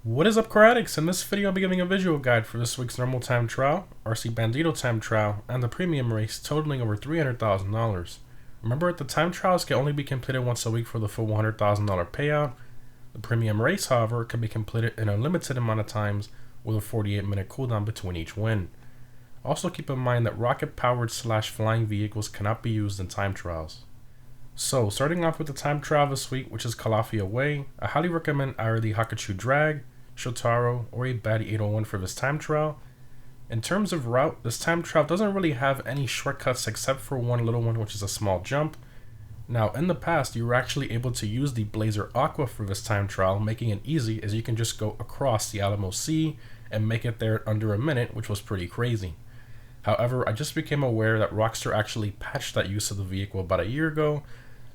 What is up, Addicts? In this video I'll be giving a visual guide for this week's normal time trial, RC Bandito time trial, and the premium race totaling over $300,000. Remember, the time trials can only be completed once a week for the full $100,000 payout. The premium race, however, can be completed in a limited amount of times with a 48-minute cooldown between each win. Also keep in mind that rocket-powered / flying vehicles cannot be used in time trials. So, starting off with the time trial this week, which is Calafia Way, I highly recommend either the Hakuchu Drag, Shotaro, or a Baddie 801 for this time trial. In terms of route, this time trial doesn't really have any shortcuts except for one little one, which is a small jump. Now, in the past, you were actually able to use the Blazer Aqua for this time trial, making it easy as you can just go across the Alamo Sea and make it there under a minute, which was pretty crazy. However, I just became aware that Rockstar actually patched that use of the vehicle about a year ago,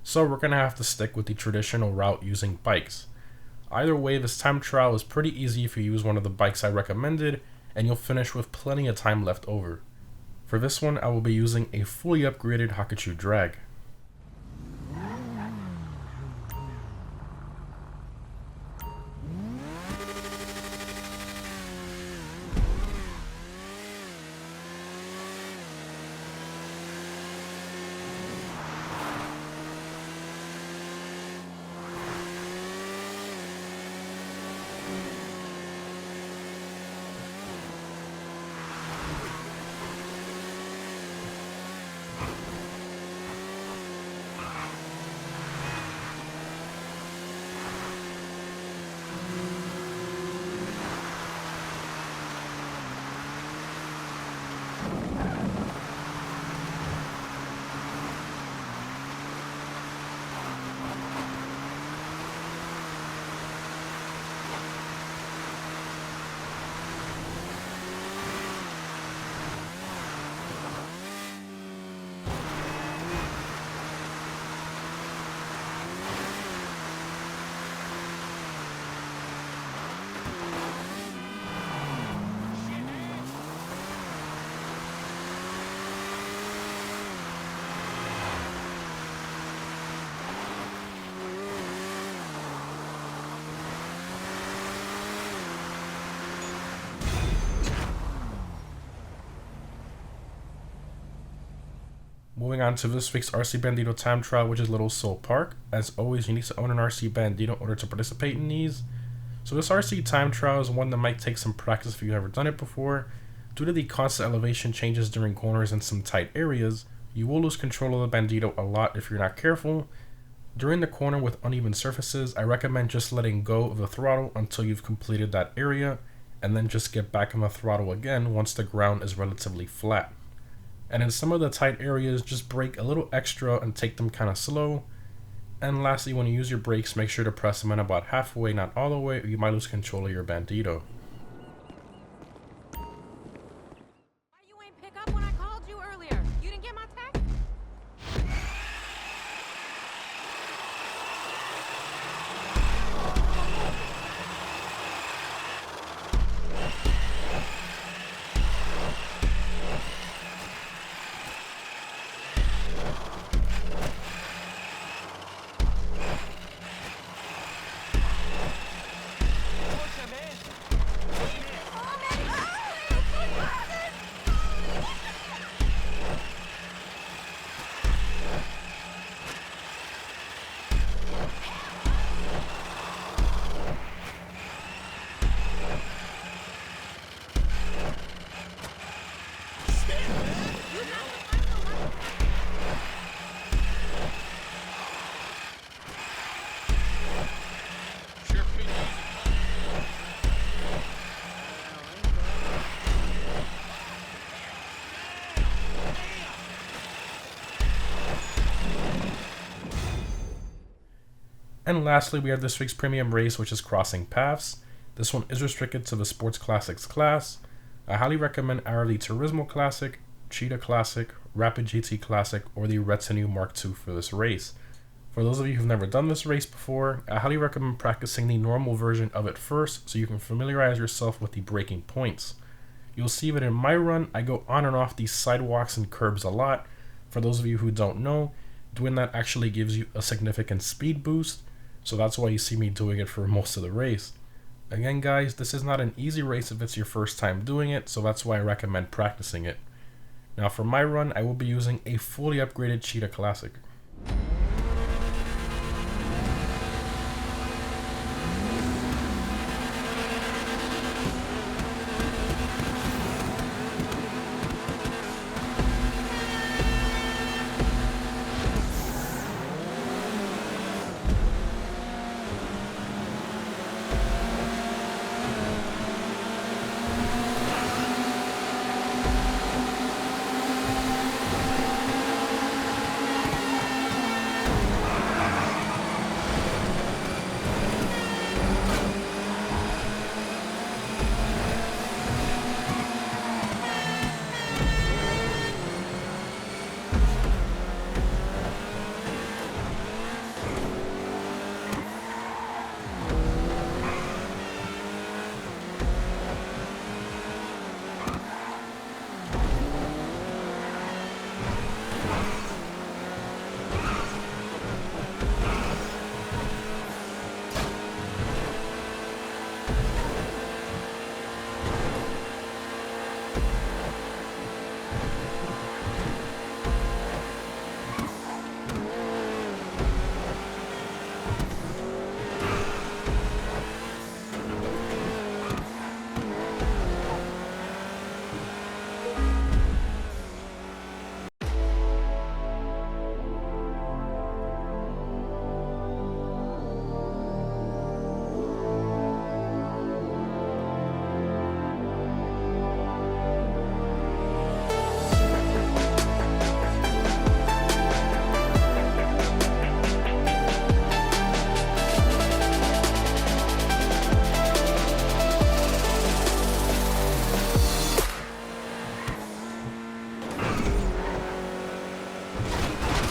so we're going to have to stick with the traditional route using bikes. Either way, this time trial is pretty easy if you use one of the bikes I recommended, and you'll finish with plenty of time left over. For this one, I will be using a fully upgraded Hakuchu Drag. Moving on to this week's RC Bandito time trial, which is Little Seoul Park. As always, you need to own an RC Bandito in order to participate in these. So this RC time trial is one that might take some practice if you've never done it before. Due to the constant elevation changes during corners and some tight areas, you will lose control of the Bandito a lot if you're not careful. During the corner with uneven surfaces, I recommend just letting go of the throttle until you've completed that area, and then just get back on the throttle again once the ground is relatively flat. And in some of the tight areas, just brake a little extra and take them kind of slow. And lastly, when you use your brakes, make sure to press them in about halfway, not all the way, or you might lose control of your Bandito. Why you ain't pick up when I called you earlier? You didn't get my text? And lastly, we have this week's premium race, which is Crossing Paths. This one is restricted to the Sports Classics class. I highly recommend either the Turismo Classic, Cheetah Classic, Rapid GT Classic, or the Retinue Mark II for this race. For those of you who've never done this race before, I highly recommend practicing the normal version of it first so you can familiarize yourself with the braking points. You'll see that in my run, I go on and off these sidewalks and curbs a lot. For those of you who don't know, doing that actually gives you a significant speed boost, so that's why you see me doing it for most of the race. Again guys, this is not an easy race if it's your first time doing it, so that's why I recommend practicing it. Now for my run, I will be using a fully upgraded Cheetah Classic.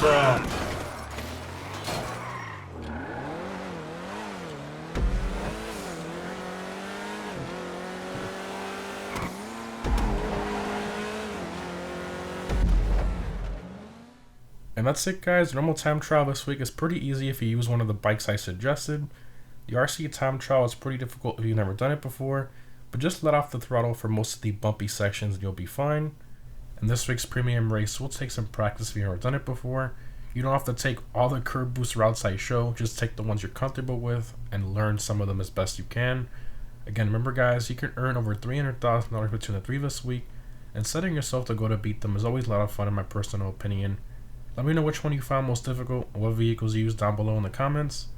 Bruh. And that's it guys, normal time trial this week is pretty easy if you use one of the bikes I suggested. The RC time trial is pretty difficult if you've never done it before, but just let off the throttle for most of the bumpy sections and you'll be fine. And this week's premium race will take some practice if you've never done it before. You don't have to take all the curb boost routes I show, just take the ones you're comfortable with and learn some of them as best you can. Again, remember guys, you can earn over $300,000 between the three this week, and setting yourself to go to beat them is always a lot of fun in my personal opinion. Let me know which one you found most difficult and what vehicles you used down below in the comments.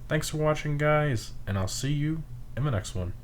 Thanks for watching guys, and I'll see you in the next one.